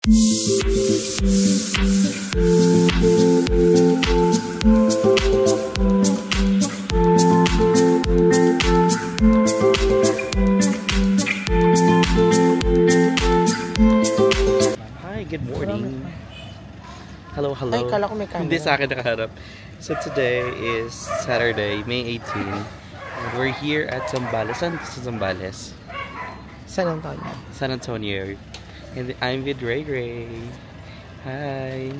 Hi, good morning. Hello, hello. Ay, kala ko may camera. Hindi sa akin nakaharap. So today is Saturday, May 18. And we're here at Zambales. Saan sa Zambales? San Antonio. San Antonio. And I'm with Ray Ray. Hi.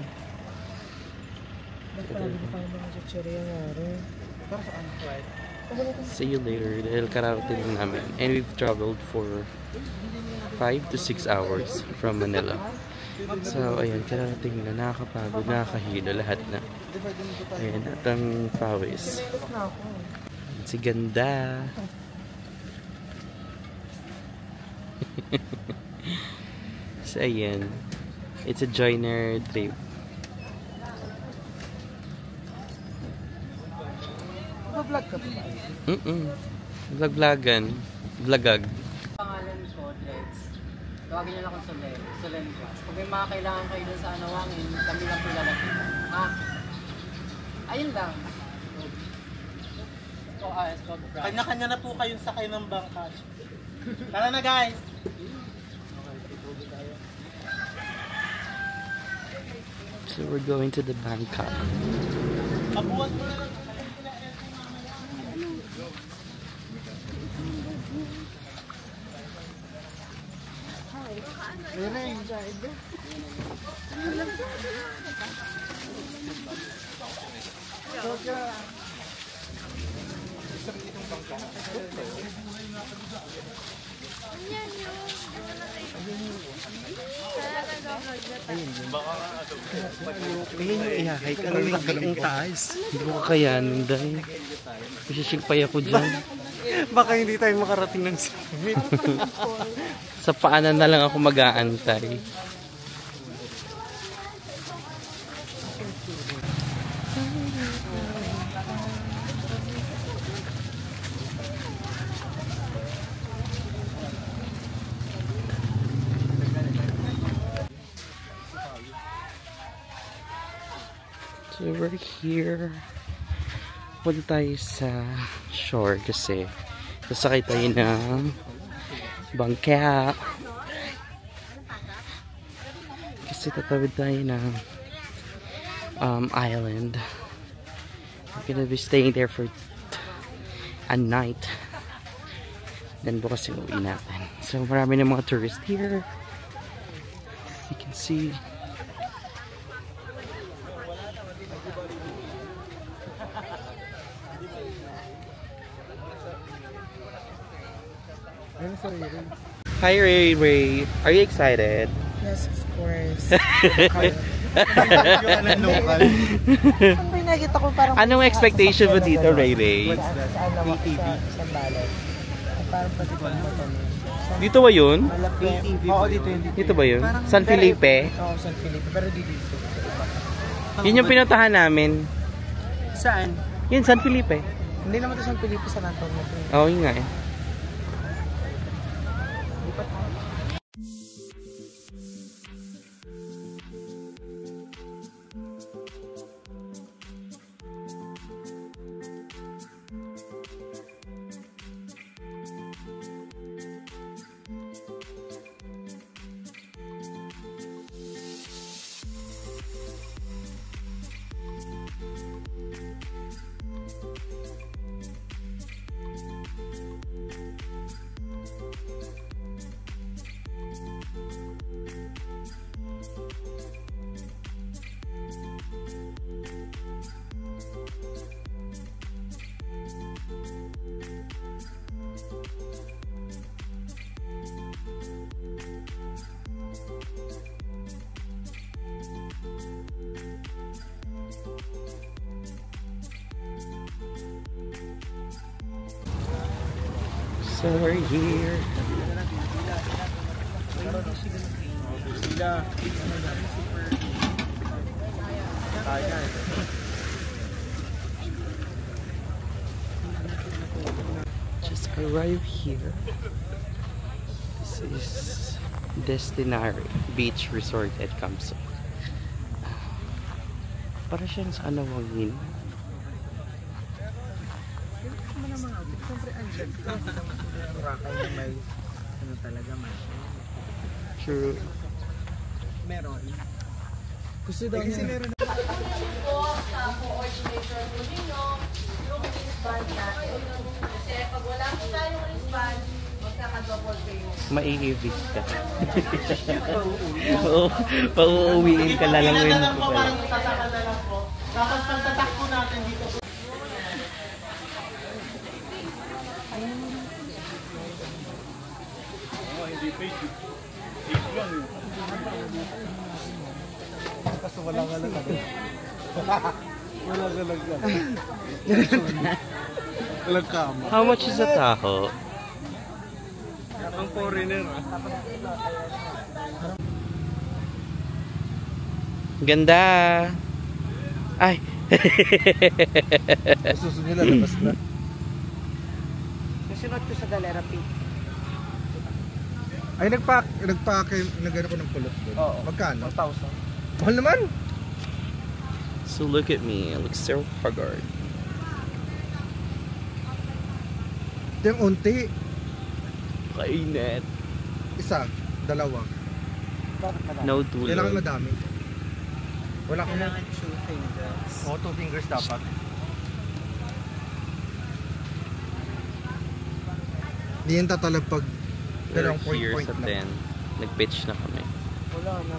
See you later. Dahil kararating lang namin. And we've traveled for 5 to 6 hours from Manila. So, ayan, kararating na, nakakapagod, nakakahilo, lahat na. Ayan, at ang pawis. Si ganda. So, ayan. It's a joiner trip. Vlog ka ba? Vlog-vlogan. Vlogag. Pangalan ko, Dreads. Tawagin nyo lang akong Solen Class. Kung may mga kailangan kayo dun sa Anawangin, kami lang po lalapit. Ha? Ayun lang. Kanya-kanya na po kayong sakay ng bangka. Tara na guys! So we're going to the Bangkok. Abuan mo na lang. I-hike. Anong ang taas? Hindi ko kakayanin dahil masisingpay ako dyan. Baka hindi tayo makarating ng summit. Sa paanan na lang ako mag-aantay. So we're here. Punta tayo sa shore kasi sasakay tayo ng bangka. Kasi tatawid tayo ng island. We're gonna be staying there for a night. Then bukas yung uwi natin. So marami na mga tourists here. As you can see. Hi Ray Ray, are you excited? Yes, of course. Anong expectation mo dito, Ray Ray? PTV. Dito ba yun? Oo, dito yun. Dito ba yun? San Felipe? Oo, San Felipe. Pero dito. Yun yung pinuntahan namin. Saan? Yun, San Felipe. Hindi naman ito San Felipe, San Antonio. Oo, yun nga eh. So we're here. Just arrived here. This is Destinary Beach Resort at Camso. Para siyang sa Anawangin. Boracay na may ano talaga man. True. Meron. Gusto daw niya. Meron. Sa coordinator po ninyo, yung wristband natin. Kasi pag wala po tayong wristband, magkaka-double kayo. Maiibig ka. Oo, pauuwiin ka lang Ilan yun. na lang po, parang tataka na lang po. Tapos pagtatakbo natin dito po. Kaso wala nga lang ano. Wala nga lang yan. Walang kama. How much is a taho? Ang foreigner ah. Ganda! Ay! Susunod nila, labas na. Nasunod ko sa Galera Pink. Ay, nagano ko ng pulot doon. Oo. Magkano? 1,000. Mahal naman. So look at me, I look so haggard. Ito yung unti. Kainit. Isa, dalawa. Bakit na No Kailangan tulog. madami. Wala ko na. 2 fingers. Oo, 2 fingers dapat. Hindi yan tatalag pag We're dalawang here point sa lang. 10. Nag-pitch na kami. Wala na.